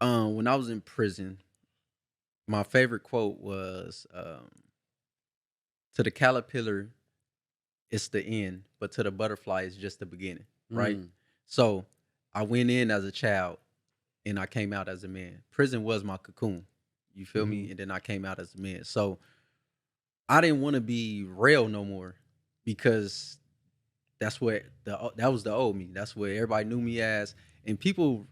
When I was in prison, my favorite quote was to the caterpillar, it's the end, but to the butterfly, it's just the beginning, right? Mm. So I went in as a child and I came out as a man. Prison was my cocoon. You feel me? And then I came out as a man. So I didn't want to be real no more because that was the old me. That's what everybody knew me as. And people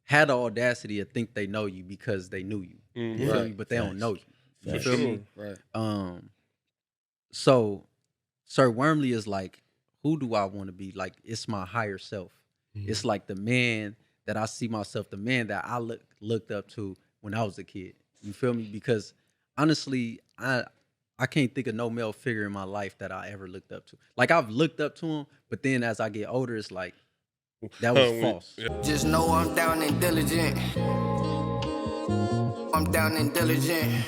had the audacity to think they know you because they knew you. You feel me? Right. But they don't know you. You For feel sure. me? Right. So Sir Wormley is like, who do I want to be? Like, it's my higher self. It's like the man that I see myself, the man that I looked up to when I was a kid. You feel me? Because honestly, I can't think of no male figure in my life that I ever looked up to. Like I've looked up to him, but then as I get older, it's like that was false. Just know I'm down and diligent. I'm down and diligent.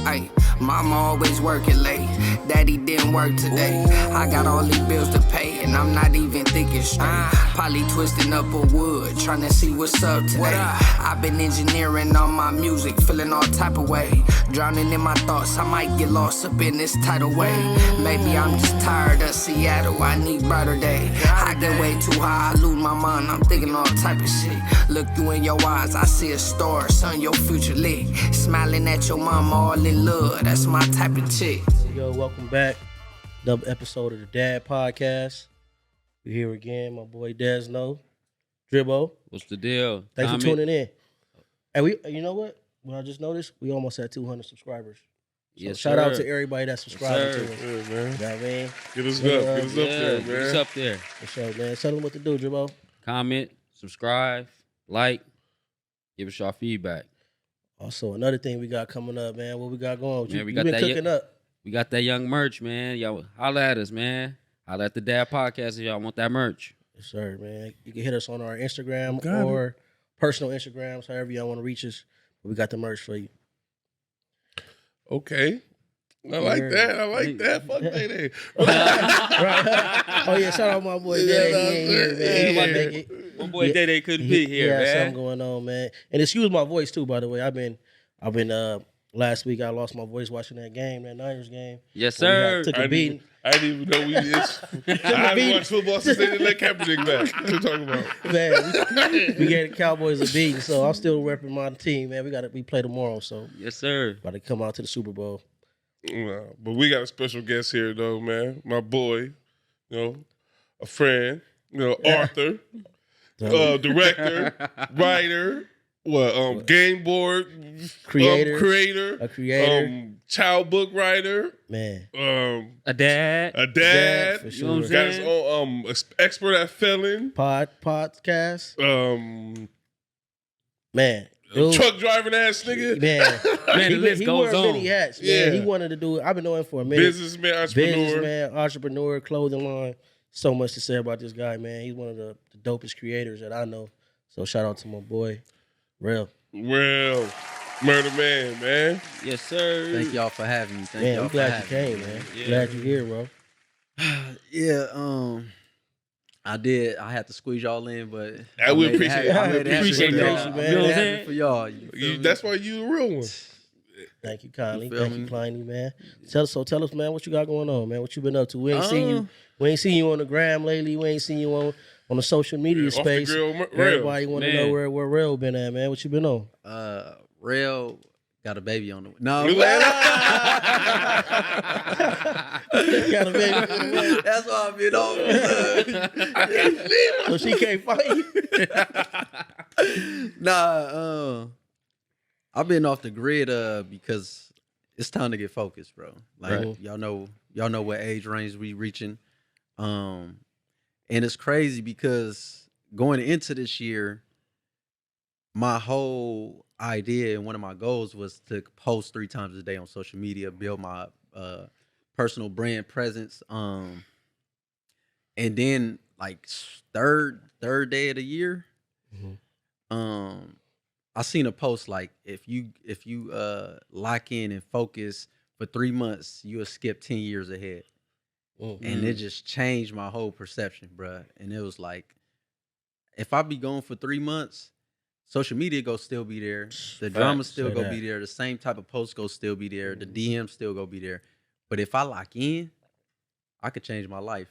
Ay, mama always working late. Daddy didn't work today. I got all these bills to pay, and I'm not even thinking straight. Probably twisting up a wood, trying to see what's up today. I've been engineering on my music, feeling all type of way. Drowning in my thoughts, I might get lost up in this tidal wave. Maybe I'm just tired of Seattle, I need brighter day. I get way too high, I lose my mind, I'm thinking all type of shit. Look you in your eyes, I see a star, son, your future lit. Smiling at your mama, all in love, that's my type of chick. Yo, welcome back. Another episode of the D.A.D podcast. We're here again, my boy Desno, Dribbo. What's the deal? Thanks Tommy? for tuning in. And you know what? What I just noticed, we almost had 200 subscribers. So Yes, shout out sir. to everybody that's subscribing to us. Yeah, man. You know what I mean? Get us Yeah, up. Get us up there, Get man. us up there. For sure, man. Tell them what to do, Dribbo. Comment, subscribe, like, give us your feedback. Also, another thing we got coming up, man. What we got going? Man, You we got been that cooking up. We got that young merch, man. Y'all holla at us, man. Holla at the D.A.D podcast if y'all want that merch. Yes, sir, man. You can hit us on our Instagram Got or personal Instagrams, however y'all want to reach us. But we got the merch for you. Okay. I like Yeah. that. I like that. Fuck Day. Right. Oh yeah, shout out my boy Yeah, Day. He no, ain't here, man. He yeah. might make it. My boy Yeah. Day couldn't be here, yeah, man. something going on, man. And excuse my voice too, by the way. I've been last week I lost my voice watching that game, that Niners game. Yes, When we sir. took a beating. I didn't even know we did. I haven't watched football since they didn't let Kaepernick back. What you talking about? Man, we gave the Cowboys a beating, so I'm still repping my team, man. We play tomorrow, so Yes, sir. about to come out to the Super Bowl. But we got a special guest here, though, man. My boy, a friend, Arthur, director, writer, game board Creator. A creator. child book writer, Man. A dad. a dad, for You know what I'm sure. got his saying? own expert at felon, Podcast. Man. Dude, truck driving ass nigga, man. Man, the list he goes wore on. many hats, man. Yeah. He wanted to do it. I've been knowing him for a minute. businessman, Entrepreneur, clothing line. So much to say about this guy, man. He's one of the dopest creators that I know. So shout out to my boy, Real. Well, murder man. Yes, sir. Thank y'all for having me. Thank Man, y'all I'm for glad you having came, me. man. Yeah. Glad you're here, bro. Yeah, I did. I had to squeeze y'all in, but I will appreciate it. I made it happen Appreciate for that, y'all. man. I You made know it what I'm happen saying? for y'all. You feel me? That's why you the real one. Thank you kindly. You feel Thank you me? kindly, man. Tell us, man, what you got going on, man. What you been up to? We ain't seen you on the gram lately. We ain't seen you on the social media Off the space. grill, Real. Everybody want to Man. know where Real been at, man. What you been on? Real got a baby on the way. No, Got a baby. that's why I've been on. So she can't fight you. Nah, I've been off the grid because it's time to get focused, bro. Like Right. y'all know what age range we reaching. And it's crazy because going into this year, my whole idea and one of my goals was to post 3 times a day on social media, build my personal brand presence. And then like third day of the year, I seen a post like if you lock in and focus for 3 months, you'll skip 10 years ahead. And it just changed my whole perception, bruh. And it was like, if I be gone for 3 months, social media go still be there. The drama Facts. still Say go that. be there. The same type of posts go still be there. The DM still go be there. But if I lock in, I could change my life.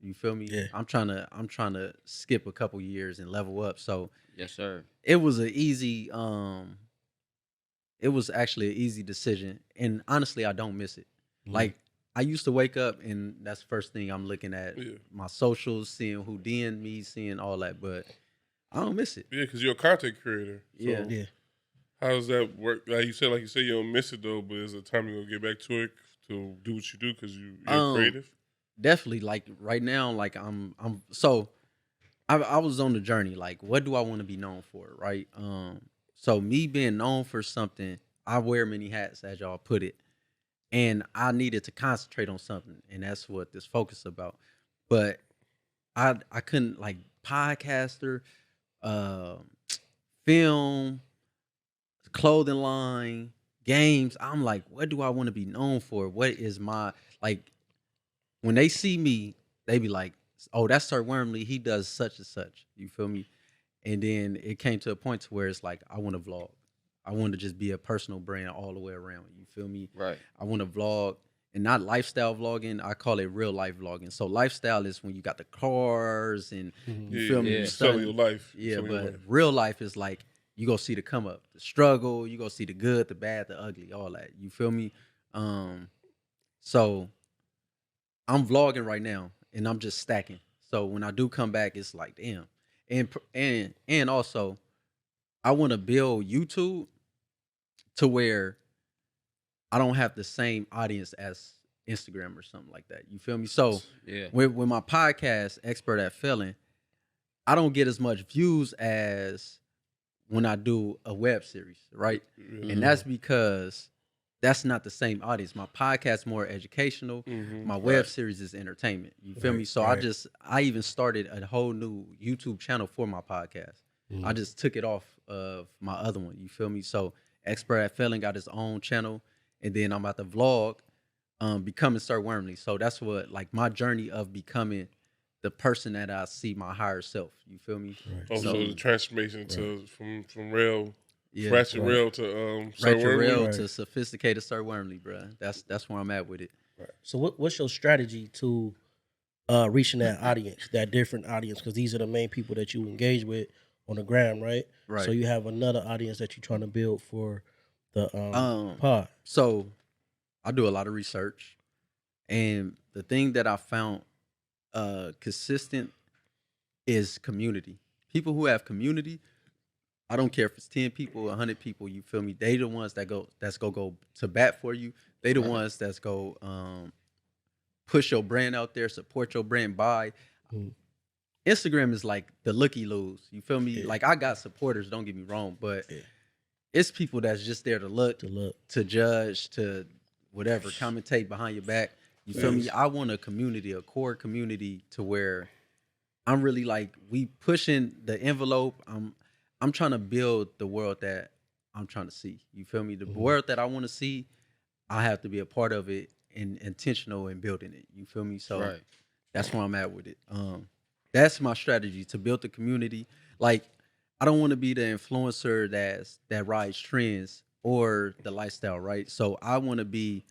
You feel me? Yeah. I'm trying to skip a couple years and level up. So Yes, sir. it was an easy it was actually an easy decision. And honestly, I don't miss it. Like I used to wake up and that's the first thing I'm looking at. Yeah. My socials, seeing who DM'd me, seeing all that, but I don't miss it. Yeah, because you're a content creator. So Yeah. Yeah. how does that work? Like you said, you don't miss it though, but is there time you're gonna get back to it to do what you do because you're creative? Definitely, like right now, like I'm so I was on the journey. Like, what do I want to be known for, right? So me being known for something, I wear many hats, as y'all put it, and I needed to concentrate on something, and that's what this focus about. But I couldn't like podcaster, uh, film, clothing line, games. I'm like, what do I want to be known for? What is my like? When they see me, they be like, "Oh, that's Sir Wormley. He does such and such." You feel me? And then it came to a point to where it's like, I want to vlog. I want to just be a personal brand all the way around. You feel me? Right. I want to vlog and not lifestyle vlogging. I call it real life vlogging. So lifestyle is when you got the cars and you feel me? Yeah. You Selling your life. Yeah, Selling your but life. real life is like you go see the come up, the struggle. You go see the good, the bad, the ugly, all that. You feel me? So I'm vlogging right now, and I'm just stacking. So when I do come back, it's like damn, and also I want to build YouTube to where I don't have the same audience as Instagram or something like that. You feel me? So Yeah. with my podcast, Expert at Failing, I don't get as much views as when I do a web series, right? And that's because that's not the same audience. My podcast more educational. My web series is entertainment. You feel me? So I even started a whole new YouTube channel for my podcast. I just took it off of my other one. You feel me? So Expert at Failing got his own channel, and then I'm about to vlog, becoming Sir Wormley. So that's what like my journey of becoming the person that I see my higher self. You feel me? Also, the transformation to from real, Yeah. ratchet real to Sir Ratchet Wormley. real to sophisticated Sir Wormley, bro. That's where I'm at with it. So what's your strategy to reaching that audience, that different audience? Because these are the main people that you engage with on the gram, right? Right. So you have another audience that you're trying to build for the pod. So I do a lot of research, and the thing that I found consistent is community. People who have community, I don't care if it's 10 people, 100 people, you feel me? They the ones that's go to bat for you. They the ones that's go push your brand out there, support your brand, buy. Instagram is like the looky loos. You feel me? Like I got supporters, don't get me wrong, but it's people that's just there to look, to judge, to whatever, commentate behind your back. You feel me? I want a community, a core community to where I'm really like we pushing the envelope. I'm trying to build the world that I'm trying to see. You feel me? The world that I want to see, I have to be a part of it and intentional in building it. You feel me? So that's where I'm at with it. That's my strategy to build the community. Like I don't want to be the influencer that rides trends or the lifestyle, right? So I want to be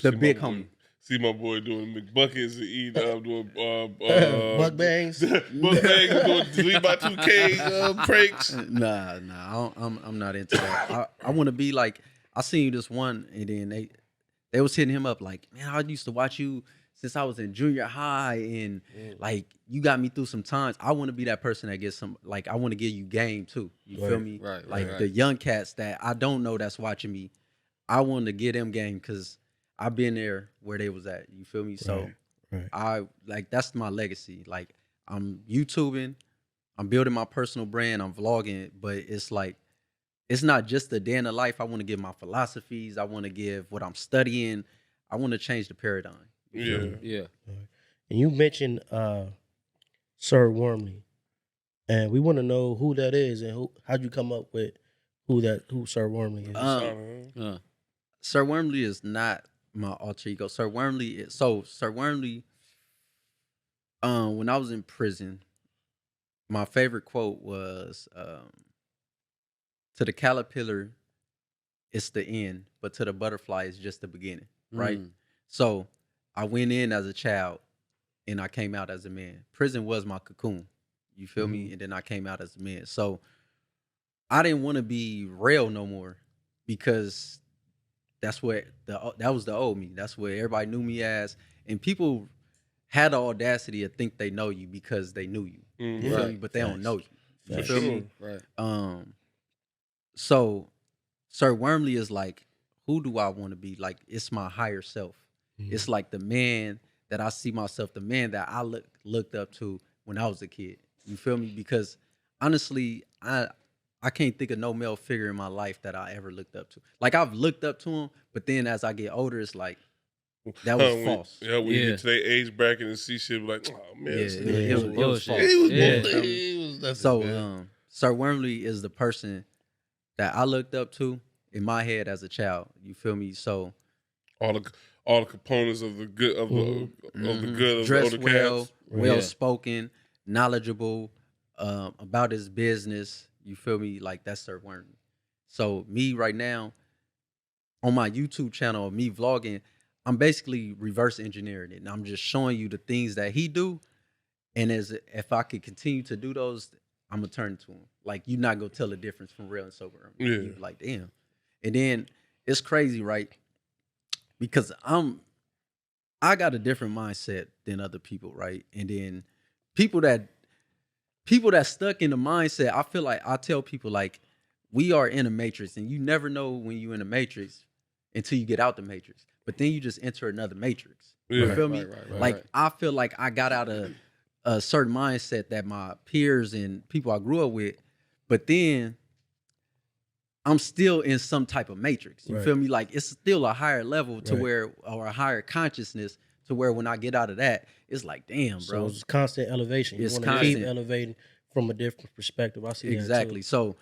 the big homie. See my boy doing McBuckets and eating doing Mukbangs. Mukbangs, doing delete my 2K pranks. Nah, I'm not into that. I want to be like I seen this one, and then they was hitting him up like, man, I used to watch you since I was in junior high, and like you got me through some times. I want to be that person that gets some like I want to give you game too. You feel me? Right. Like the young cats that I don't know that's watching me. I want to get them game because I've been there where they was at. You feel me? So I like that's my legacy. Like I'm YouTubing, I'm building my personal brand, I'm vlogging, but it's like it's not just a day in the life. I want to give my philosophies. I want to give what I'm studying. I want to change the paradigm. Yeah. And you mentioned Sir Wormley, and we want to know who that is and how'd you come up with who Sir Wormley is? Sir Wormley is not my alter ego. Sir Wormley is Sir Wormley. When I was in prison, my favorite quote was, "To the caterpillar, it's the end, but to the butterfly, it's just the beginning." Right. Mm. So I went in as a child, and I came out as a man. Prison was my cocoon. You feel me? And then I came out as a man. So I didn't want to be real no more because that's what that was the old me. That's what everybody knew me as, and people had the audacity to think they know you because they knew you. You feel Right. me? But they don't know you. You Facts. feel Sure. me? Right. So Sir Wormley is like, who do I want to be? Like, it's my higher self. It's like the man that I see myself, the man that I looked up to when I was a kid. You feel me? Because honestly, I can't think of no male figure in my life that I ever looked up to. Like, I've looked up to him, but then as I get older, it's like that was false. Yeah, when you Yeah. get to their age bracket and see shit like, oh man, Yeah, this it, nigga it was, was- it was false. he was Yeah. bullshit. He was nothing, So, man. Sir Wormley is the person that I looked up to in my head as a child. You feel me? So all the components of the good of the good of dressed the older well, cats. well spoken, knowledgeable about his business. You feel me? Like that's Sir Wormley. So me right now on my YouTube channel, me vlogging, I'm basically reverse engineering it, and I'm just showing you the things that he do. And as if I could continue to do those, I'm gonna turn to him. Like you're not gonna tell the difference from real and sober. Yeah. You be like, damn. And then it's crazy, right? Because I got a different mindset than other people, right? And then people that stuck in the mindset, I feel like I tell people like we are in a matrix, and you never know when you're in a matrix until you get out the matrix. But then you just enter another matrix. You Yeah. feel me? Right. Like I feel like I got out of a certain mindset that my peers and people I grew up with, but then I'm still in some type of matrix. You Right. feel me? Like it's still a higher level to Right. where, or a higher consciousness to where when I get out of that, it's like, damn, So bro. it's constant elevation. You It's want to keep constant. elevating from a different perspective. I see Exactly. So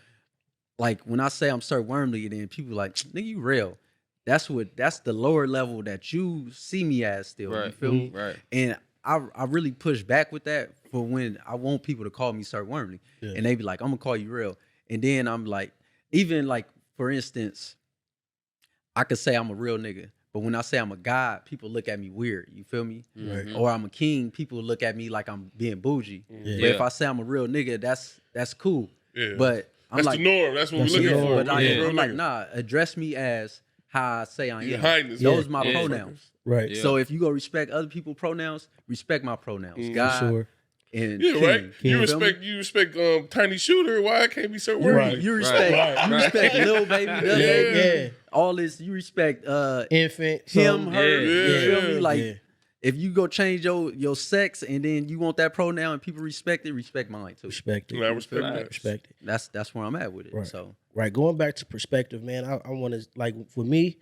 like when I say I'm Sir Wormley, then people like, nigga, you real. That's the lower level that you see me as still. You Right. feel me? Right. And I really push back with that for when I want people to call me Sir Wormley. Yeah. And they be like, I'm gonna call you real. And then I'm like, even like, for instance, I could say I'm a real nigga, but when I say I'm a god, people look at me weird. You feel me? Right. Or I'm a king, people look at me like I'm being bougie. Yeah. But if I say I'm a real nigga, that's cool. Yeah. But I'm That's like, the norm. That's what we're That's the looking norm. for. but We're real I'm like, niggas. nah, address me as how I say I am. Your Highness. Those Yeah. my Yeah. pronouns. Right. Yeah. So if you go respect other people's pronouns, respect my pronouns. God Sure. and Yeah, king. right. King. You feel me? respect Tiny Shooter. Why I can't be so worried? Right. You respect Right. you respect Lil Baby, Lil Yeah. Baby, Yeah. all this. You respect Infant. him, so- her. Yeah. You feel me? Like Yeah. if you go change your sex and then you want that pronoun and people respect it, respect mine too. Respect it. And I respect Right. that. Respect it. That's where I'm at with it. Right. So Right. Going back to perspective, man, I want to, like, for me,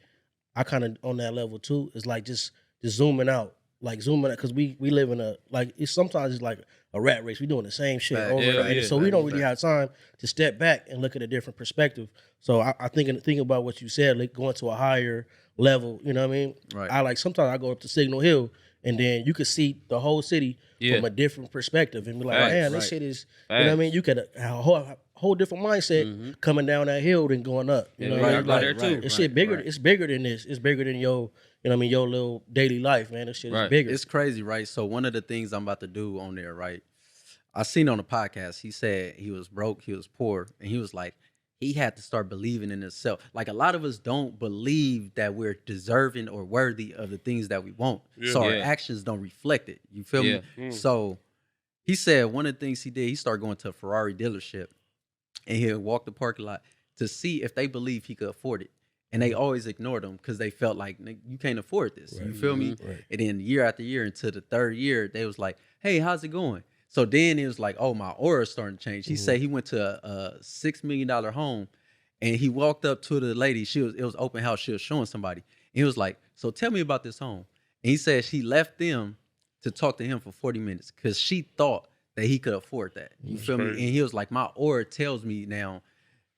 I kind of on that level too. It's like just zooming out, because we live in a, like, it's sometimes it's like a rat race. We doing the same shit Fact. over and Yeah, over. yeah. So we don't Fact. really have time to step back and look at a different perspective. So I think about what you said, like going to a higher level. You know what I mean? Right. I like sometimes I go up to Signal Hill and then you could see the whole city Yeah. from a different perspective and be like, Facts. man, this Right. shit is. You know what I Facts. mean? You could have a whole different mindset coming down that hill than going up. You know Yeah, what I right, mean? right, Like, there too. this shit bigger. right. It's bigger than this. It's bigger than your, you know what I mean, your little daily life, man. This shit is Right. bigger. it's crazy, right? So one of the things I'm about to do on there, right? I seen on a podcast, he said he was broke, he was poor, and he was like, he had to start believing in himself. Like a lot of us don't believe that we're deserving or worthy of the things that we want. Yeah. So our Yeah. actions don't reflect it. You feel Yeah. me? So he said one of the things he did, he started going to a Ferrari dealership and he'll walk the parking lot to see if they believe he could afford it. And they always ignored him because they felt like, "Nigga, you can't afford this. You Right. feel me? Right. And then year after year into the third year, they was like, hey, how's it going? So then it was like, oh, my aura's starting to change. He said he went to a $6 million home and he walked up to the lady. It was open house. She was showing somebody. And he was like, so tell me about this home. And he said she left them to talk to him for 40 minutes because she thought that he could afford that. You feel me? crazy. And he was like, my aura tells me now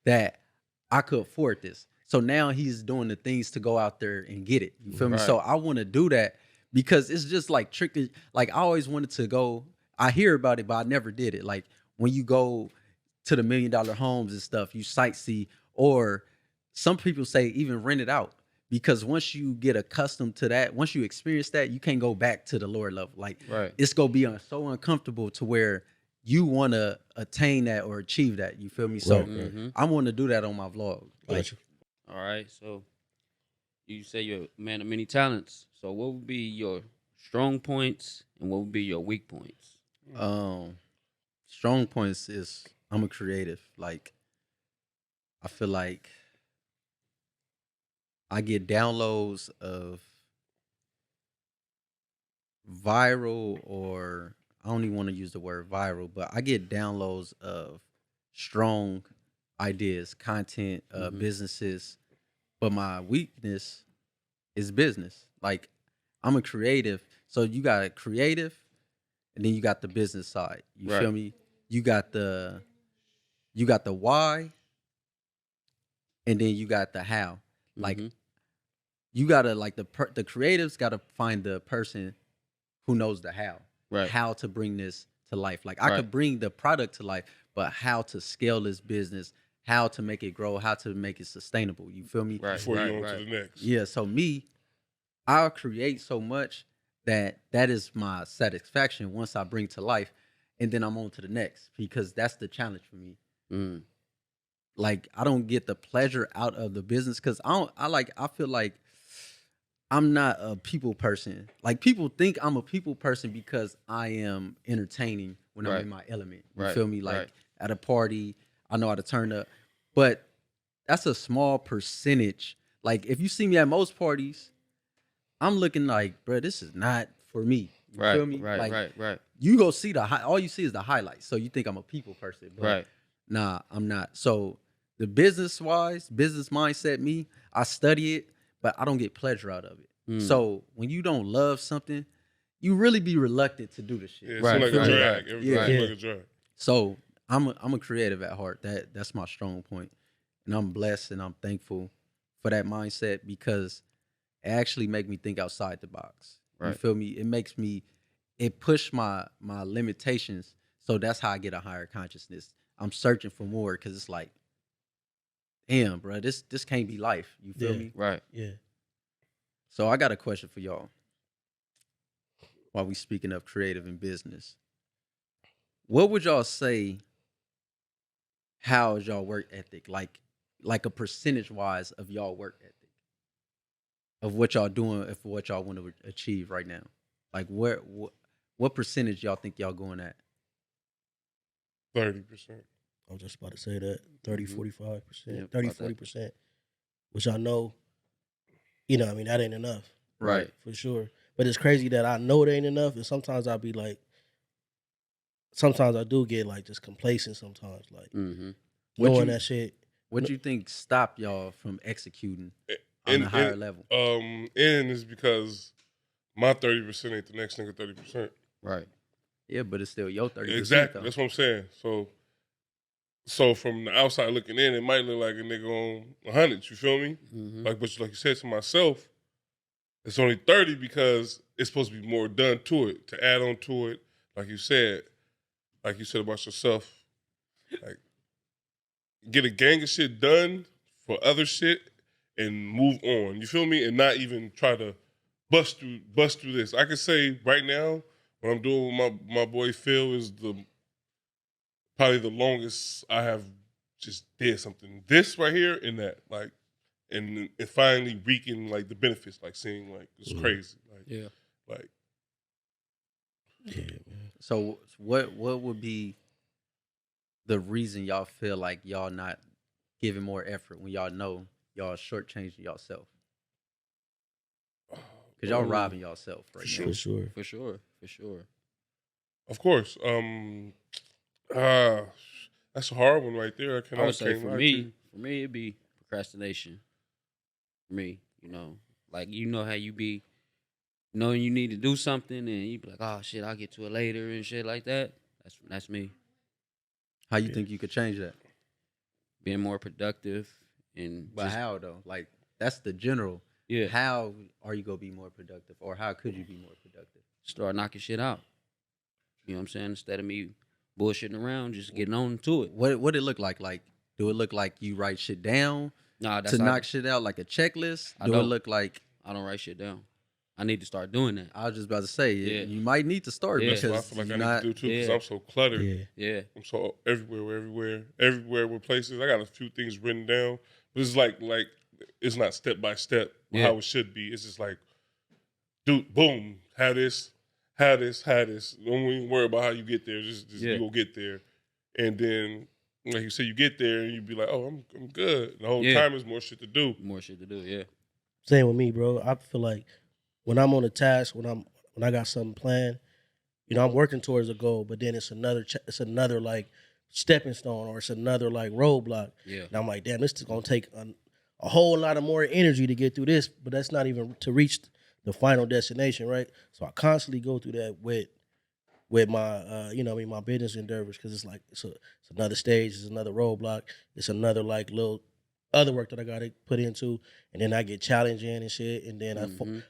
that I could afford this. So now he's doing the things to go out there and get it. You feel me? Right. So I want to do that because it's just like tricky. Like I always wanted to go. I hear about it, but I never did it. Like when you go to the $1 million homes and stuff, you sightsee, or some people say even rent it out. Because once you get accustomed to that, once you experience that, you can't go back to the lower level. Like Right. it's gonna be so uncomfortable to where you want to attain that or achieve that. You feel me? So Right. Mm-hmm. I want to do that on my vlog. Like Gotcha. All right. So you say you're a man of many talents. So what would be your strong points and what would be your weak points? strong points is I'm a creative. Like I feel like I get downloads of viral, or I don't even want to use the word viral, but I get downloads of strong ideas, content, Mhm. businesses. But my weakness is business. Like I'm a creative, so you got a creative, and then you got the business side. You Right. feel me? You got the why, and then you got the how. Like Mhm. you gotta like the creatives gotta find the person who knows the Right. how to bring this to life. Like I Right. could bring the product to life, but how to scale this business, how to make it grow, how to make it sustainable. You feel me? Right. Before you right. go on right. to the next. Yeah. So me, I'll create so much that is my satisfaction once I bring to life, and then I'm on to the next because that's the challenge for me. Mm. Like I don't get the pleasure out of the business because I feel like I'm not a people person. Like people think I'm a people person because I am entertaining when I'm Right. in my element. You Right. feel me? Like Right. at a party, I know how to turn up. But that's a small percentage. Like if you see me at most parties, I'm looking like, bro, this is not for me. You Right. feel me? Right. Like right. Right. you go see all you see is the highlights. So you think I'm a people person, but Right. nah, I'm not. So the business mindset, me, I study it, but I don't get pleasure out of it. Mm. So when you don't love something, you really be reluctant to do the shit. Yeah, it Right, seems like You a feel me? drag. Everything Yeah. seems Yeah. like a drag. So I'm a creative at heart. That's my strong point. And I'm blessed and I'm thankful for that mindset because it actually make me think outside the box. You Right. feel me? It push my limitations. So that's how I get a higher consciousness. I'm searching for more because it's like, damn, bro, this can't be life. You feel Yeah. me? Right. Yeah. So I got a question for y'all. While we speaking of creative and business, what would y'all say? How is y'all work ethic? Like a percentage wise of y'all work ethic of what y'all doing and for what y'all want to achieve right now. Like what percentage y'all think y'all going at? 30%. I was just about to say that 30, Mhm. 45%, Yep, 30, about that. 40%, which I know, I mean, that ain't enough Right. for sure. But it's crazy that I know it ain't enough. And sometimes I'll be like, sometimes I do get like just complacent sometimes, like Mm-hmm. What knowing you that shit. what you think stop y'all from executing on And, a higher level? and it's because my 30% ain't the next nigga 30%. Right. Yeah, but it's still your 30%. Exactly. Though. That's what I'm saying. So from the outside looking in, it might look like a nigga on 100. You feel me? Mm-hmm. But like you said to myself, it's only 30 because it's supposed to be more done to it, to add on to it. Like you said about yourself, like get a gang of shit done for other shit and move on. You feel me? And not even try to bust through this. I can say right now, what I'm doing with my boy Phil is probably the longest I have just did something. This right here and that, like, and finally reaping like the benefits, like seeing like it's crazy, like Yeah. like Yeah, man. So what would be the reason y'all feel like y'all not giving more effort when y'all know y'all shortchanging yourself? Because y'all robbing yourself right now. For sure. For sure. For sure. of course. That's a hard one right there. I would say can't for lie to me, you. it'd be procrastination. For me, like how you be knowing you need to do something and you be like, oh shit, I'll get to it later and shit like that. That's me. How you think you could change that? Being more productive and But just, how though? Like that's the general. yeah, How are you gonna be more productive, or how could you be more productive? start knocking shit out. You know what I'm saying? Instead of me bullshitting around, just getting on to it. What it look like? Like, do it look like you write shit down Nah, to knock shit out like a checklist? I Do it don't. look like I don't write shit down. I need to start doing that. I was just about to say Yeah. you might need to start Yeah. That's what I because feel like I you're need not. to do too, because Yeah. I'm so cluttered. Yeah. Yeah. I'm so everywhere with places. I got a few things written down, but it's like it's not step by step Yeah. how it should be. It's just like, dude, boom, have this. Don't even worry about how you get there. Just Yeah. you go get there, and then like you say, you get there and you be like, oh, I'm good. The whole Yeah. time is more shit to do. More shit to do. Yeah. Same with me, bro. I feel like when I'm on a task, when I got something planned, you know, I'm working towards a goal, but then it's another like stepping stone, or it's another like roadblock. Yeah. And I'm like, damn, this is gonna take a whole lot of more energy to get through this, but that's not even to reach the final destination, right? So I constantly go through that with my my business endeavors, because it's like it's another stage, it's another roadblock, it's another like little other work that I got to put into, and then I get challenged in and shit, and then I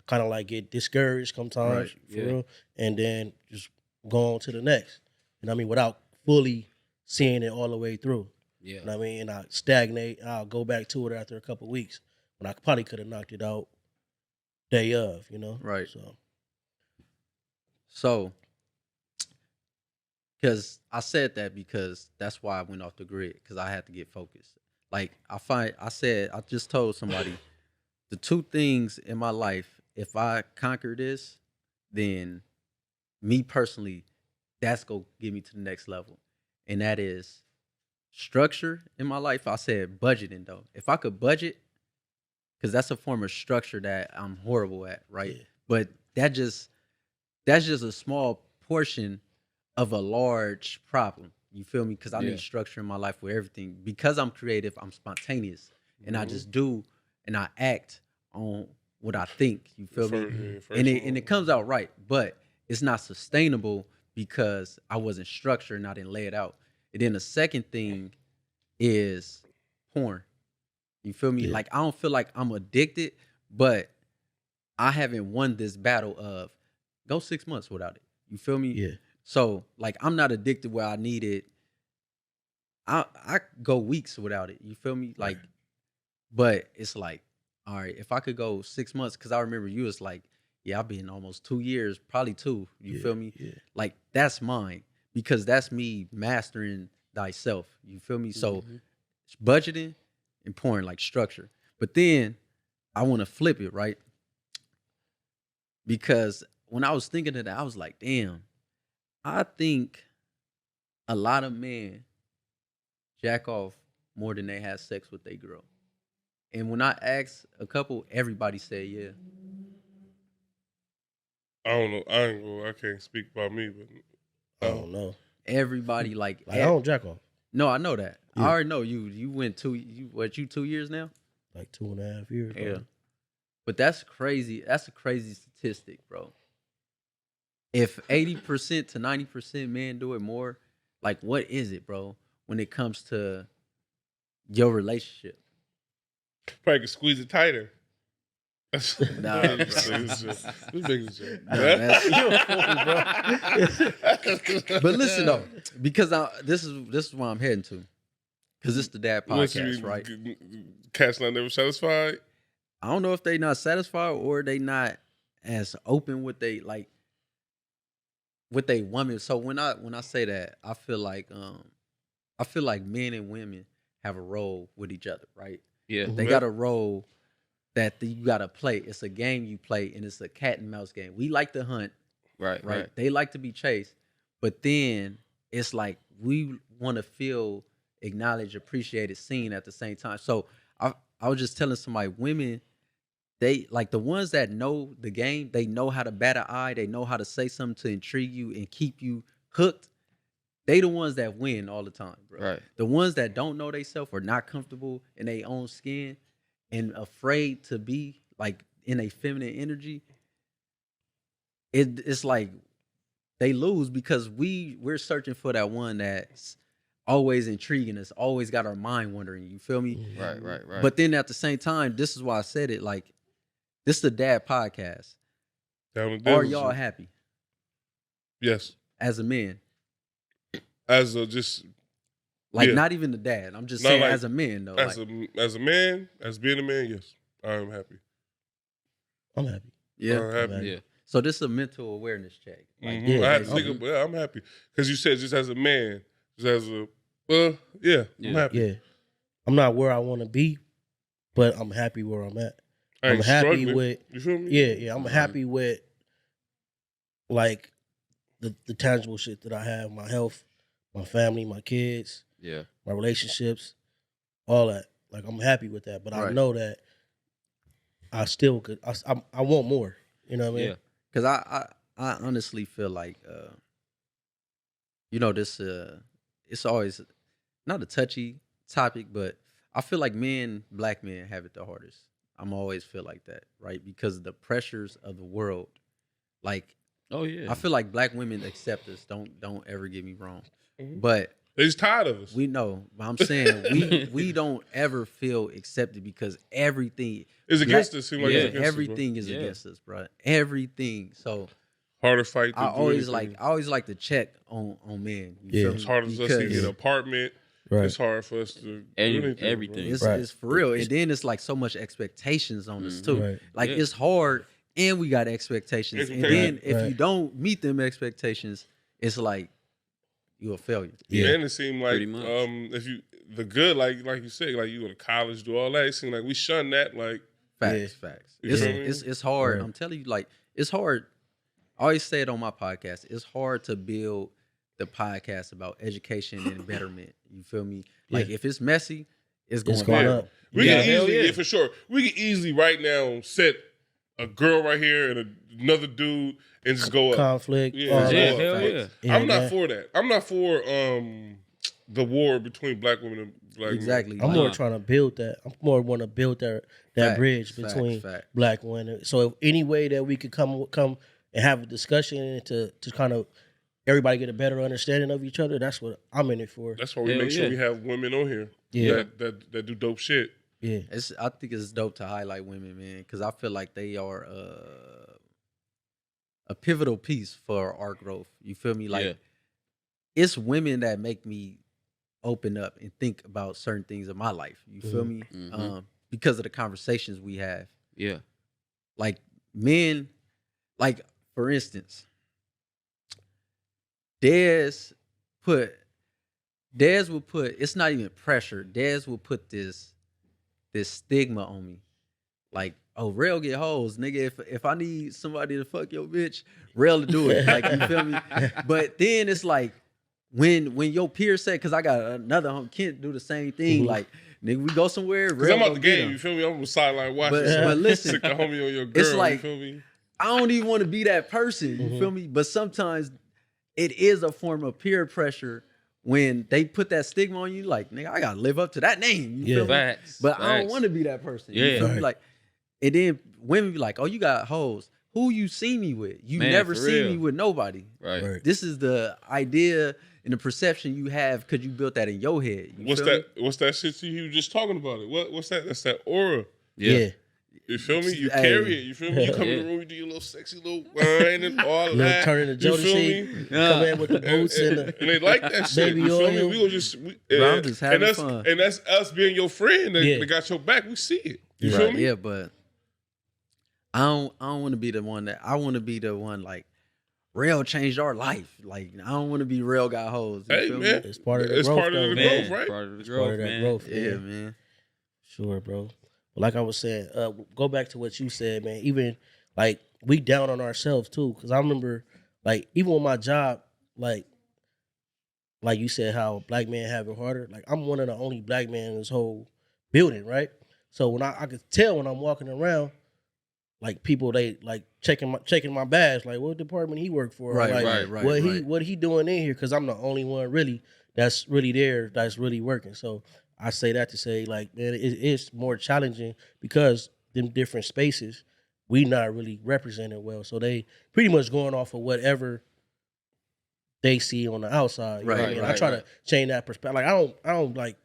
kind of like get discouraged sometimes, Right, for yeah. real, and then just go on to the next. And I mean, without fully seeing it all the way through. Yeah. And I mean, and I stagnate. I'll go back to it after a couple of weeks when I probably could have knocked it out day of, you know. Right. So Because I said that because that's why I went off the grid, because I had to get focused. Like I just told somebody the two things in my life, if I conquer this, then me personally, that's gonna get me to the next level. And that is structure in my life. I said budgeting though. If I could budget, because that's a form of structure that I'm horrible at, right? Yeah. But that's just a small portion of a large problem. You feel me? Because I Yeah. need structure in my life with everything. Because I'm creative, I'm spontaneous, and I just do and I act on what I think. You feel me? And it comes out right, but it's not sustainable because I wasn't structured and I didn't lay it out. And then the second thing is porn. You feel me? Yeah. Like I don't feel like I'm addicted, but I haven't won this battle of go 6 months without it. You feel me? yeah, So like I'm not addicted where I need it. I go weeks without it. You feel me? Like, but it's like, all right, if I could go 6 months, because I remember you was like, yeah, I've been almost 2 years, probably 2. You yeah, feel me? Yeah. Like that's mine because that's me mastering thyself. You feel me? So Mhm. it's budgeting and pouring like structure. But then I want to flip it, right? Because when I was thinking of that, I was like, damn, I think a lot of men jack off more than they have sex with their girl. And when I asked a couple, everybody said, yeah. I don't know. I can't speak about me, but I don't know. Everybody like Like, I don't jack off. No, I know that. Yeah. I already know you went 2 2 years now? Like 2.5 years. Yeah. probably. But that's crazy. That's a crazy statistic, bro. If 80% to 90% men do it more, like what is it, bro, when it comes to your relationship? probably could squeeze it tighter. Nah, This nigga's joke. Nah, But listen though, because this is where I'm heading to. Because it's the Dad Once podcast, you- right? Cat's not never satisfied. I don't know if they not satisfied or they not as open with they like with they woman. So when I say that, I feel like men and women have a role with each other, right? Yeah. They got a role that you got to play. It's a game you play, and it's a cat and mouse game. We like to hunt, Right. right? Right. They like to be chased, but then it's like we want to feel acknowledged, appreciated, seen at the same time. So I was just telling somebody, women, they like the ones that know the game. They know how to bat an eye. They know how to say something to intrigue you and keep you hooked. They the ones that win all the time, bro. Right. The ones that don't know themselves or not comfortable in their own skin and afraid to be like in a feminine energy, it's like they lose because we're searching for that one that's always intriguing us, always got our mind wandering. You feel me? Right. Right. Right. But then at the same time, this is why I said it. Like, this is the Dad podcast. Down with Are devils. y'all happy Yes. as a man? as a just Like Yeah. not even the dad. I'm just Not saying like- as a man though. as Like, a man, as being a man. Yes, I am happy. I'm happy. yeah. I'm happy. Yeah. So this is a mental awareness check. Like, Mhm. yeah, I had to basically. think of, I'm happy because you said just as a man, just as a I'm Yeah. happy. Yeah. I'm not where I want to be, but I'm happy where I'm at. I I'm ain't happy struggling. with You feel me? yeah. I'm happy with like the tangible shit that I have, my health, my family, my kids, Yeah. my relationships, all that. Like I'm happy with that, but I Right. know that I still could. I want more. You know what I mean? Yeah. because I honestly feel like you know this it's always not a touchy topic, but I feel like black men have it the hardest. I'm always feel like that, right? Because of the pressures of the world. Like Oh yeah. I feel like black women accept us. Don't ever get me wrong. Mhm. But They just tired of us. we know. But I'm saying we don't ever feel accepted because everything It's against us. Seem like Yeah. it's against us, everything is Yeah. against us, bro. Everything. So bro. Harder fight. To I do always anything. like to check on men. You Yeah. feel me? It's hard as us to Because get an apartment. Right. It's hard for us to do anything. Everything. bro. It's, Right. it's for real. And then it's like so much expectations on us too. Right. Like Yeah. it's hard and we got expectations. And then if Right. you don't meet them expectations, it's like you're a failure. Yeah. And it seemed like Pretty much. if you the good, like you said, like you go to college, do all that. It seemed like we shun that. Like Facts. You It's, feel me? it's hard. Right. I'm telling you, like, it's hard. I always say it on my podcast. It's hard to build the podcast about education and betterment. You feel me? Like, if it's messy, it's going, going viral. up. we Yeah, can hell easily, yeah. yeah, for sure. We can easily right now set a girl right here and another dude and just go up. Conflict. Yeah, all yeah, that. hell Facts. yeah. Yeah, I'm not man. for that. I'm not for the war between black women and black men. Exactly. I'm Like, more trying to build that. I'm more want to build that Facts, bridge facts, between facts. black women. So if any way that we could come and have a discussion and to kind of everybody get a better understanding of each other, that's what I'm in it for. That's why we Hell make sure yeah. we have women on here. Yeah. That do dope shit. Yeah. I think it's dope to highlight women, man, because I feel like they are a pivotal piece for our growth. You feel me? Like, Yeah. it's women that make me open up and think about certain things in my life. You feel me? Mhm. Because of the conversations we have. Yeah. Like men, like for instance, Dez will put it's not even pressure. Dez will put this stigma on me. Like, oh, Rail get hoes, nigga. If I need somebody to fuck your bitch, Rail to do it. Like, you feel me? But then it's like when your peers say, because I got another homie, Kent do the same thing. Mhm. Like, nigga, we go somewhere. Because Rail I'm out go the get game, him. you feel me? I'm on the sideline watching. But listen, sick the homie on your girl. it's like- you feel me? I don't even want to be that person. You Mhm. feel me? But sometimes it is a form of peer pressure when they put that stigma on you. Like, nigga, I gotta live up to that name. You Yeah. feel me? Facts. But I don't Facts. want to be that person. You Yeah. feel me? Right. Like, and then women be like, "Oh, you got hoes. Who you see me with? You Man, never for see real. me with nobody." Right. Right. This is the idea and the perception you have because you built that in your head. You What's feel me? that? What's that shit you were just talking about it? What's that? That's that aura. Yeah. You feel me? You Hey. carry it. You feel me? You come in Yeah. the room, you do your little sexy little wine and all Little that. turn in the You Jodeci. feel me? Come in with the boots and the And they like that shit. baby You feel me? oil. We gonna just, we, Bro, I'm just having and that's, fun. And that's us being your friend that, Yeah. that got your back. We see it. You Right. feel me? Yeah, but I don't want to be the one that I want to be the one like Rail changed our life. Like, I don't want to be Rail got hoes. You Hey, feel man. me? it's part of the It's growth. part of though, the man. growth, right? Part of the It's growth, part of that man. growth. Yeah, man. man. Sure, bro. But like I was saying, go back to what you said, man. Even like we down on ourselves too, because I remember, like, even with my job, like you said, how black men have it harder. Like, I'm one of the only black men in this whole building, right? So when I could tell when I'm walking around, like people they like checking my badge, like what department he work for, or, Right, like, right. what he doing in here? Because I'm the only one really that's really there, that's really working. So I say that to say, like, man, it's more challenging because them different spaces we not really represented well. So they pretty much going off of whatever they see on the outside. You know what I Right, mean? I right, try right. to change that perspective. Like I don't like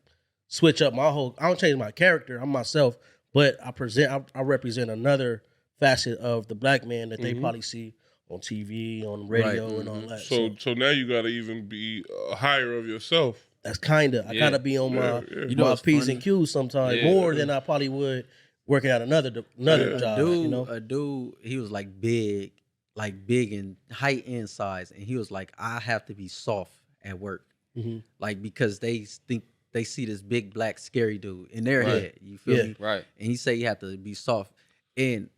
switch up my whole. I don't change my character. I'm myself, but I represent another facet of the black man that they Mhm. probably see on TV, on radio, Right. and all that. So now you got to even be higher of yourself. That's I Yeah. gotta be on my Yeah. You know my what's P's funny? and Q's sometimes Yeah. more than I probably would working at another Yeah. job. dude, You know, a dude, he was like big in height and size, and he was like, I have to be soft at work, Mhm. like because they think they see this big black scary dude in their Right. head. You feel Yeah. me? Right. And he said you have to be soft, and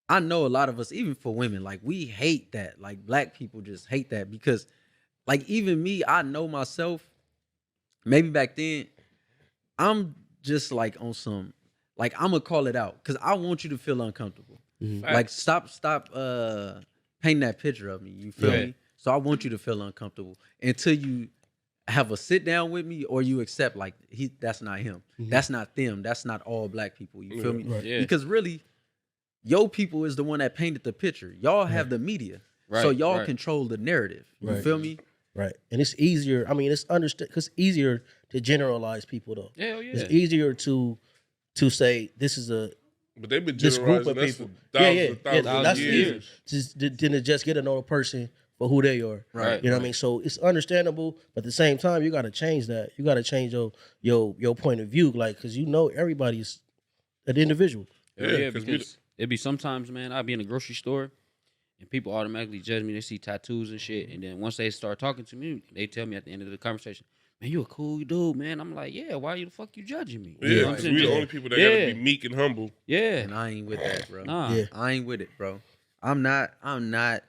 I know a lot of us, even for women, like we hate that. Like black people just hate that because, like even me, I know myself. Maybe back then, I'm just like on some, like I'm gonna call it out because I want you to feel uncomfortable. Like stop painting that picture of me. You feel Yeah. me? So I want you to feel uncomfortable until you have a sit down with me or you accept like that's not him. That's not them. That's not all black people. You feel me? Right. Yeah. Because really, your people is the one that painted the picture. Y'all have the media. So Right, y'all right. control the narrative. You Right. feel me? right? And it's easier. I mean, it's understood because it's easier to generalize people though. Hell yeah. It's easier to say this is a But they've been this group generalizing of us people. for thousands and That's thousands of easier. years. Than to just get to know a person for who they are. Right. You know what I mean? So it's understandable, but at the same time, you got to change that. You got to change your point of view, like because you know everybody's an individual. Hell Yeah, yeah, 'cause because it'd be sometimes, man, I'd be in a grocery store and people automatically judge me. They see tattoos and shit. And then once they start talking to me, they tell me at the end of the conversation, man, you a cool dude, man. I'm like, yeah, why the fuck you judging me? You know Yeah, what I'm because saying? we the only people that Yeah. gotta be meek and humble. Yeah. And I ain't with that, bro. Nah. Yeah. I ain't with it, bro. I'm not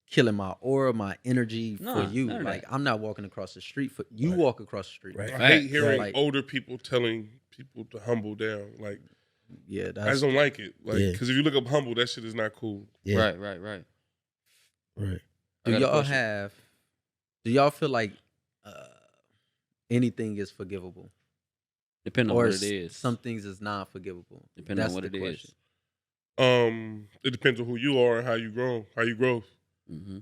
killing my aura, my energy Nah, for you. none of Like that. I'm not walking across the street for you. Walk across the street. Right. I hate Facts. hearing Right. older people telling people to humble down. Like Yeah, I that's just don't like it. Like Yeah. because if you look up humble, that shit is not cool. Yeah. Right, right, right. Right. I do got a y'all question. have? Do y'all feel like anything is forgivable, Depending on or what it is. some things is not forgivable? Depending on That's what the it is. question. It depends on who you are and how you grow. How you grow. Mm-hmm.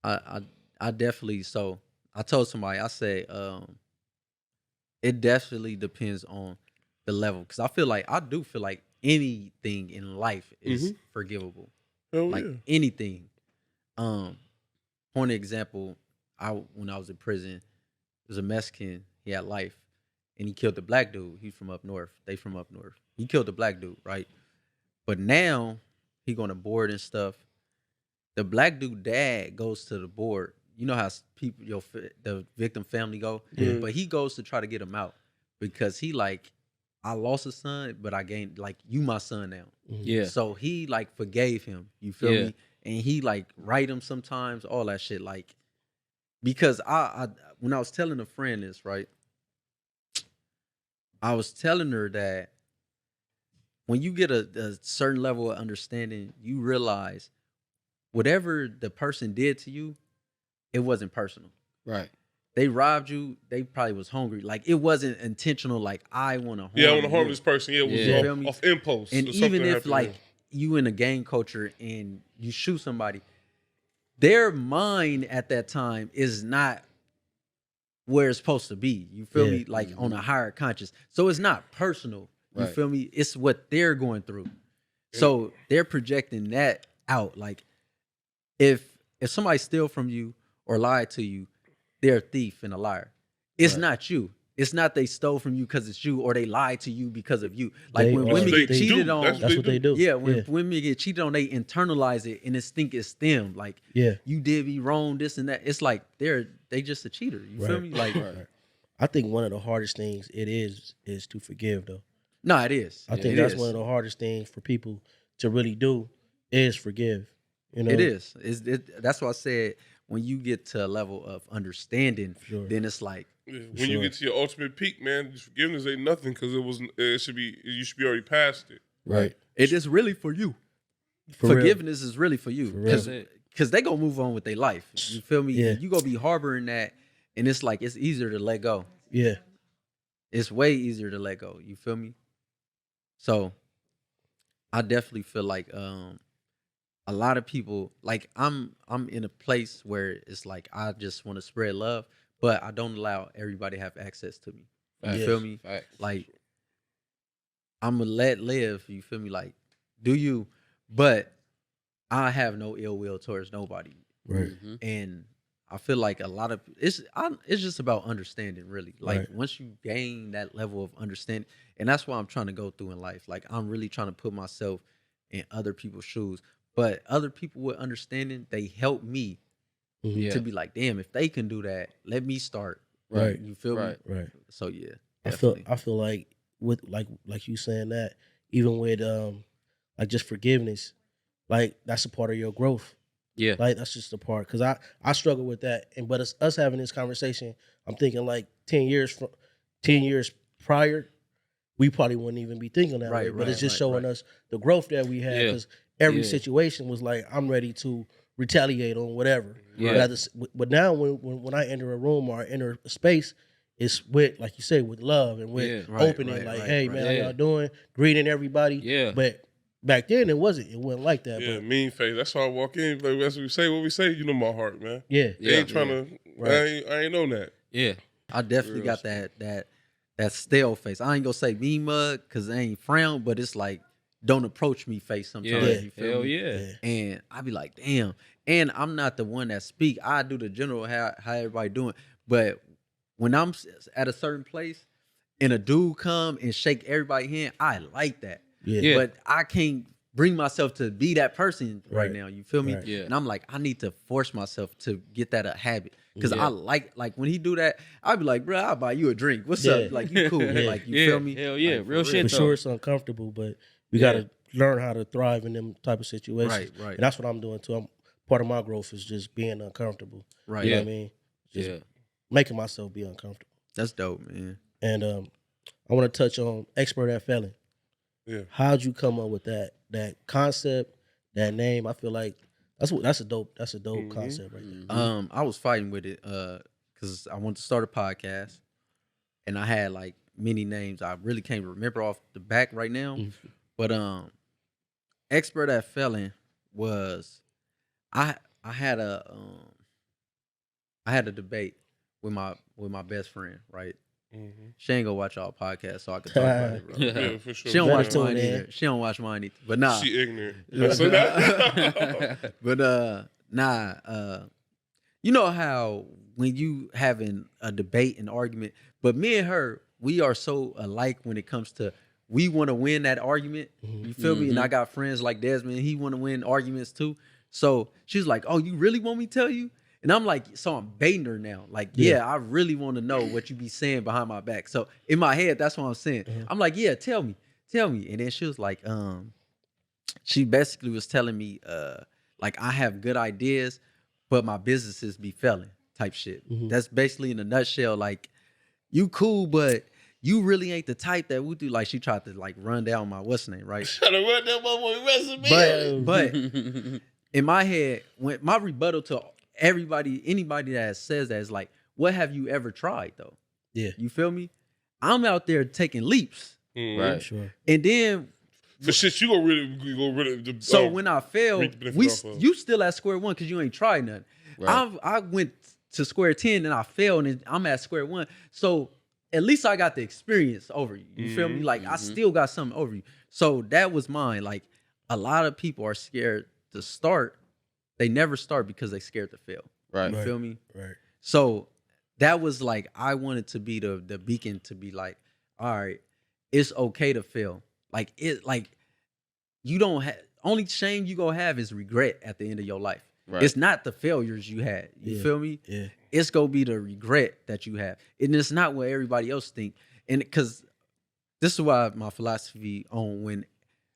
I definitely. So I told somebody. I said, it definitely depends on the level because I do feel like anything in life is forgivable. Hell Like yeah. anything. Point of example, when I was in prison, there was a Mexican. He had life, and he killed the black dude. He's from up north. They from up north. He killed the black dude, right? But now he going to board and stuff. The black dude dad goes to the board. You know how people, the victim family go, but he goes to try to get him out because he like, I lost a son, but I gained like you my son now. Yeah. So he like forgave him. You feel Yeah. me? And he like write him sometimes, all that shit. Like because I when I was telling a friend this, right? I was telling her that when you get a certain level of understanding, you realize whatever the person did to you, it wasn't personal. Right. They robbed you. They probably was hungry. Like it wasn't intentional. Like I want to harm. Yeah, I want to harm you. this person. Yeah, it was Yeah. Feel me? off impulse. And or something even if happened. like you in a gang culture and you shoot somebody, their mind at that time is not where it's supposed to be. You feel Yeah. me? Like on a higher conscious. So it's not personal. You Right. feel me? It's what they're going through. So they're projecting that out. Like if somebody steal from you or lie to you, they're a thief and a liar. It's Right. not you. It's not they stole from you because it's you or they lied to you because of you. Like when That's women what get they cheated do. on, That's what they do. yeah, when women get cheated on, they internalize it and think it's them. Like Yeah. you did me wrong, this and that. It's like they just a cheater. You feel Right. me? Like Right. I think one of the hardest things it is to forgive though. no, it is. I think It that's is. one of the hardest things for people to really do is forgive. You know, It is. That's why I said when you get to a level of understanding, Sure. then it's like Yeah, when sure. you get to your ultimate peak, man, forgiveness ain't nothing because it should be. You should be already past it. right? it is really for you. For real. Forgiveness is really for you. For real. That's it. Because they gonna move on with their life. You feel me? Yeah. You gonna be harboring that, and it's like it's easier to let go. Yeah, It's way easier to let go. You feel me? So I definitely feel like a lot of people like I'm in a place where it's like I just want to spread love, but I don't allow everybody to have access to me. You Facts. feel me? Facts. Like I'm gonna let live. You feel me? Like do you? But I have no ill will towards nobody, Right. Mhm. and I feel like a lot of it's just about understanding, really. Like Right. once you gain that level of understanding, and that's what I'm trying to go through in life. Like I'm really trying to put myself in other people's shoes, but other people with understanding, they help me Mhm. Yeah. to be like, damn, if they can do that, let me start. Right. You feel me? Right. Right. So yeah, I feel definitely. I feel like with like you saying that, even with like just forgiveness, like that's a part of your growth. Yeah. Like that's just a part, because I struggle with that. And but it's us having this conversation. I'm thinking like 10 years prior, we probably wouldn't even be thinking that way. Right, But it's right, just right, showing right. us the growth that we had, Yeah. because every Yeah. situation was like I'm ready to retaliate on whatever. Yeah. But now when I enter a room or I enter a space, it's with, like you say, with love and with Yeah. Right, opening, right, like, right, hey right. man, how Yeah. y'all doing? Greeting everybody. Yeah. But back then it wasn't like that. Yeah, But mean face. That's why I walk in. Like, that's what we say. What we say. You know my heart, man. yeah, They ain't Yeah. trying to. Right. I ain't on that. Yeah. I definitely Real got that stale face. I ain't gonna say mean mug because I ain't frown, but it's like don't approach me face sometimes. Yeah. You feel Hell me? yeah. yeah. And I be like, damn. And I'm not the one that speak. I do the general how everybody doing. But when I'm at a certain place and a dude come and shake everybody's hand, I like that. Yeah. Yeah. But I can't bring myself to be that person right Right. now. You feel me? Right. Yeah. And I'm like, I need to force myself to get that a habit. Cause Yeah. I like when he do that, I'd be like, bro, I'll buy you a drink. What's Yeah. up? Like you cool. Yeah. Like you Yeah. feel me? Hell yeah. Like, Real for shit, For though. sure it's uncomfortable, but we Yeah. gotta learn how to thrive in them type of situations. Right, right. And that's what I'm doing too. Part of my growth is just being uncomfortable. Right. You know Yeah. what I mean? Just Yeah. making myself be uncomfortable. That's dope, man. And I want to touch on expert at failing. Yeah. How'd you come up with that concept, that name? I feel like that's a dope Mhm. concept right there. Mhm. I was fighting with it because I wanted to start a podcast, and I had like many names. I really can't remember off the back right now, Mhm. but expert at failing was I had a debate with my best friend, right? Mhm. She ain't gonna watch our podcast, so I could talk about it, bro. Yeah, for sure. She don't Better watch tune mine in. either. She don't watch mine either. But nah. She ignorant. Yeah. So that- But you know how when you having a debate and argument, but me and her, we are so alike when it comes to we want to win that argument. You feel me? And I got friends like Desmond, he want to win arguments too. So she's like, "Oh, you really want me to tell you?" And I'm like, so I'm baiting her now. Like, yeah, I really want to know what you be saying behind my back. So in my head, that's what I'm saying. I'm like, yeah, tell me. And then she was like, she basically was telling me, like I have good ideas, but my businesses be failing type shit. That's basically in a nutshell. Like, you cool, but you really ain't the type that would do. Like, she tried to like run down my what's name, right? Trying to run that motherfucking resume. But in my head, when my rebuttal to anybody that says that is like, what have you ever tried though? Yeah. You feel me? I'm out there taking leaps. Mhm. Right. Sure. And then For shit, you go really. so when I failed, reap the benefit off of. you still at square one because you ain't tried nothing. Right. I went to square 10 and I failed and I'm at square one. So at least I got the experience over you. You feel me? Like I still got something over you. So that was mine. Like a lot of people are scared to start. They never start because they scared to fail. Right. You feel me? Right. So that was like I wanted to be the beacon to be like, all right, it's okay to fail. Like you don't have only shame you gonna have is regret at the end of your life. Right. It's not the failures you had. You Yeah. feel me? Yeah. It's gonna be the regret that you have, and it's not what everybody else think. And because this is why my philosophy on when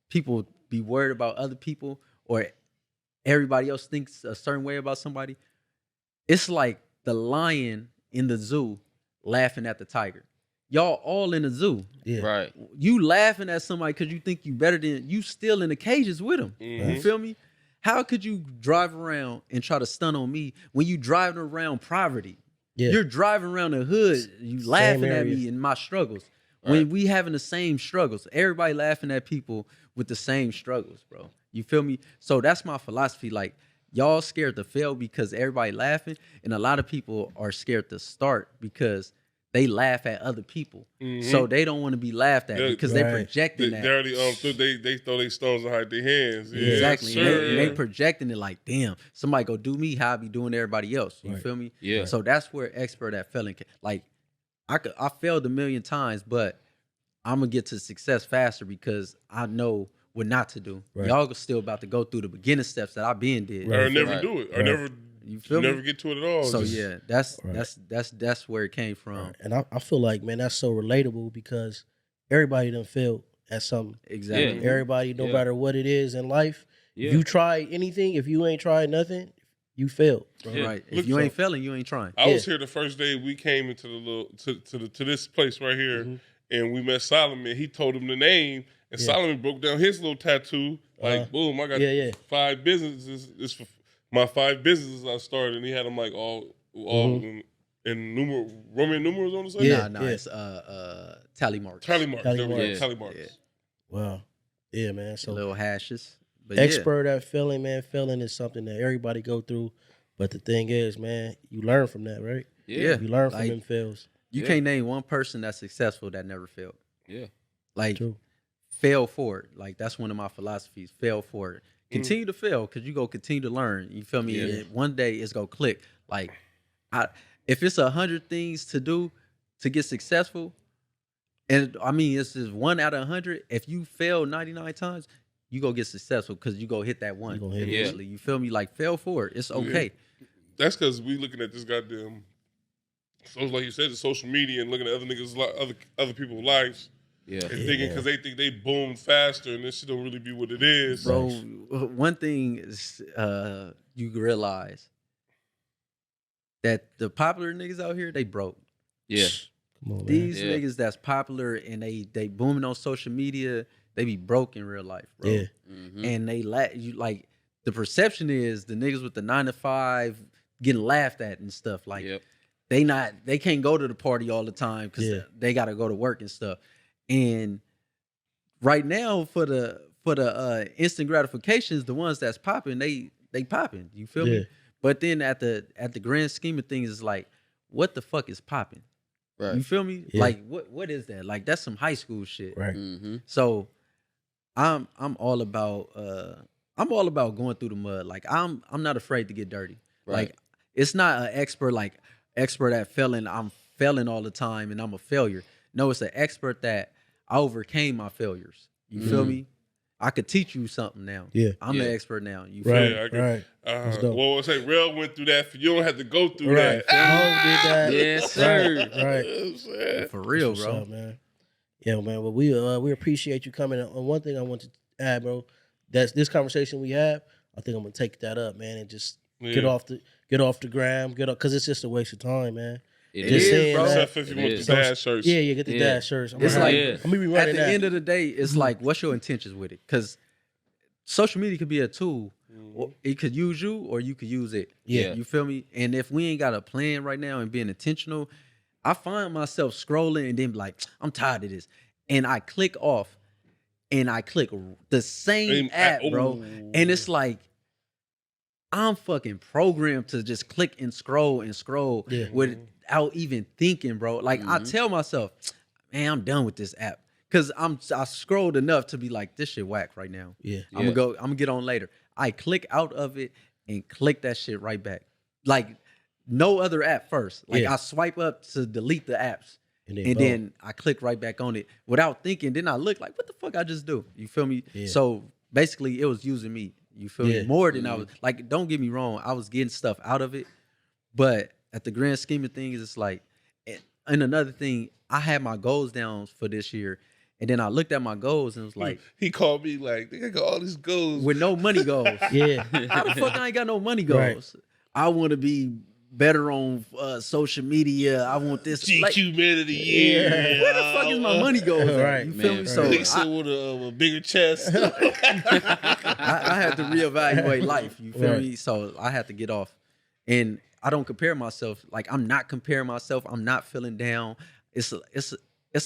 people be worried about other people or everybody else thinks a certain way about somebody, it's like the lion in the zoo laughing at the tiger. Y'all all in the zoo. Yeah. Right. You laughing at somebody because you think you better than you still in the cages with them. You feel me? How could you drive around and try to stun on me when you driving around poverty? Yeah. You're driving around the hood, you laughing at area. me in my struggles. Right. When we having the same struggles. Everybody laughing at people with the same struggles, bro. You feel me? So that's my philosophy. Like, y'all scared to fail because everybody laughing, and a lot of people are scared to start because they laugh at other people. Mm-hmm. So they don't want to be laughed at because they're projecting They that. already they throw their stones and hide their hands. Yeah, Exactly. Sure. And they projecting it like, damn, somebody go do me how I be doing everybody else. You feel me? Yeah. So that's where expert at failing. Like I failed a million times, but I'm gonna get to success faster because I know what not to do. Right. Y'all still about to go through the beginning steps that I been did. Or never do it. Or never. You feel me? Never get to it at all. So Just- yeah, that's where it came from. Right. And I feel like, man, that's so relatable because everybody done failed at something. Exactly. Yeah. Everybody, no matter what it is in life, Yeah. if you try anything, if you ain't tried nothing, you failed. Bro. Yeah. Right. Look, If you ain't failing, you ain't trying. I was here the first day we came into the little to this place right here, and we met Solomon. He told him the name, and Solomon broke down his little tattoo. Like, boom, I got 5 businesses. It's for my 5 businesses I started, and he had them like all in Roman numerals on the side. It's tally marks. Tally marks. Tally There we go. marks. Tally marks. Yeah. Wow. Yeah, man. So Little hashes. But expert at failing, man. Failing is something that everybody go through. But the thing is, man, you learn from that, right? Yeah. You learn from Like, them fails. You Yeah. can't name one person that's successful that never failed. Yeah. Like True. fail forward. Like that's one of my philosophies. Fail forward. Continue to fail because you go continue to learn. You feel me? Yeah. And one day it's gonna click. Like if it's 100 things to do to get successful, and I mean it's just 1 out of 100. If you fail 99 times, you go get successful because you go hit that one You gonna hit it. eventually. You feel me? Like fail forward. It's okay. That's because we looking at this goddamn. So like you said, the social media and looking at other niggas, other people's lives, Yeah. and thinking because they think they boom faster, and this shit don't really be what it is. Bro, one thing is you realize that the popular niggas out here, they broke. Yeah. Come on, man. These Yeah. niggas that's popular and they booming on social media, they be broke in real life, bro. Yeah. Mm-hmm. And they like the perception is the niggas with the 9 to 5 getting laughed at and stuff. Like Yep. they can't go to the party all the time because they gotta go to work and stuff. And right now for the instant gratifications, the ones that's popping, they popping. You feel Yeah. me? But then at the grand scheme of things, it's like, what the fuck is popping? Right. You feel me? Yeah. Like what is that? Like that's some high school shit. Right. Mm-hmm. So I'm all about going through the mud. Like I'm not afraid to get dirty. Right. Like it's not an expert at failing. I'm failing all the time and I'm a failure. No, it's an expert that I overcame my failures. You feel me? I could teach you something now. Yeah. I'm the Yeah. expert now. You feel Right. me? I agree. Right. That's dope. Well, I say Rel went through that. You don't have to go through Right. that. Hov did that. Yes, sir. Right. Right. You know what I'm saying? For real, That's bro. what's up, man. Yeah, man. Well, we appreciate you coming. And one thing I want to add, bro, that's this conversation we have. I think I'm gonna take that up, man, and just get off the gram, because it's just a waste of time, man. It Just is, saying bro. that. Except if you It want is. the dad shirts. Yeah, get the Yeah. dad shirts. It's like- Yeah. I'm gonna be At running the that. end of the day, it's like, what's your intentions with it? Because social media could be a tool. Or it could use you or you could use it. Yeah. You feel me? And if we ain't got a plan right now and being intentional, I find myself scrolling and then be like, I'm tired of this. And I click off and I click the same app, bro. And it's like, I'm fucking programmed to just click and scroll Yeah. without even thinking, bro. Like I tell myself, man, I'm done with this app. Cause I scrolled enough to be like, this shit whack right now. Yeah. I'm gonna get on later. I click out of it and click that shit right back. Like no other app first. Like Yeah. I swipe up to delete the apps. And And boom. then I click right back on it without thinking. Then I look like, what the fuck I just do? You feel me? Yeah. So basically it was using me. You feel Yeah. me? More than I was like, don't get me wrong, I was getting stuff out of it. But at the grand scheme of things, it's like, and another thing, I had my goals down for this year. And then I looked at my goals and was like, He called me like, "Nigga, I got all these goals." with no money goals. Yeah. How the fuck I ain't got no money goals? Right. I want to be better on social media. I want this. GQ Like, Man of the Year. where the fuck is my money goals? At? Right. You feel Man, me? right. So Nigga said with a bigger chest. I had to reevaluate life. You feel Right. me? So I had to get off. And I don't compare myself. Like I'm not comparing myself. I'm not feeling down. It's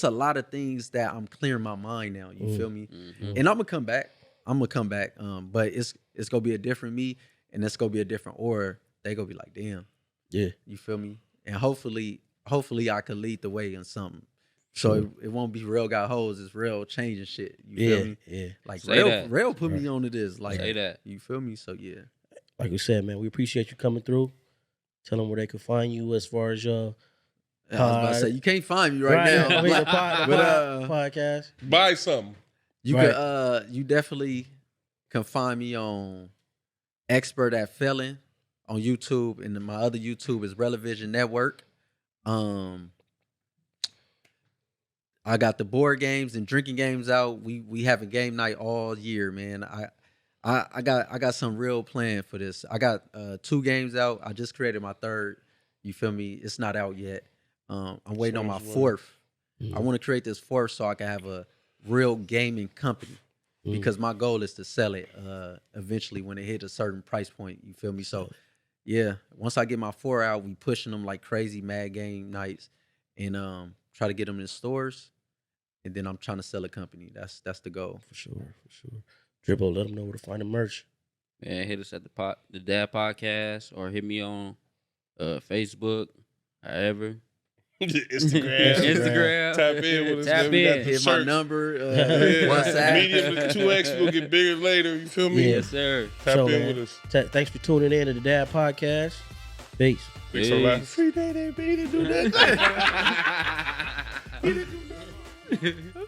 a lot of things that I'm clearing my mind now. You feel me? Mm-hmm. And I'm gonna come back. But it's gonna be a different me, and it's gonna be a different aura. They gonna be like, damn. Yeah. You feel me? And hopefully hopefully I could lead the way in something. So it won't be real got hoes. It's real changing shit. You feel me? Yeah. Like Say that. real put me on to this. Like Say that. you feel me? So yeah. Like we said, man, we appreciate you coming through. Tell them where they can find you as far as your I was about to say you can't find me right now. I mean, the podcast. Buy something. You Right. could you definitely can find me on Expert at Felon on YouTube, and then my other YouTube is Relevision Network. I got the board games and drinking games out. We have a game night all year, man. I got some real plan for this. I got 2 games out. I just created my 3rd. You feel me? It's not out yet. I'm waiting on my 4th. I want to create this 4th so I can have a real gaming company, because my goal is to sell it eventually when it hit a certain price point. You feel me? So yeah, once I get my 4 out, we pushing them like crazy, mad game nights, and try to get them in stores, and then I'm trying to sell a company. That's the goal. For sure. Dribble, let them know where to find the merch. Man, hit us at the Dad Podcast, or hit me on Facebook, however. Instagram. Tap in with us. Tap man. We got in. the Hit my shirts. number, Yeah. WhatsApp. Medium to 2X will get bigger later. You feel me? Yeah. Yes, sir. Tap So, in man, with us. Thanks for tuning in to the Dad Podcast. Peace. Thanks for laughing. Free day, they beat it, do that.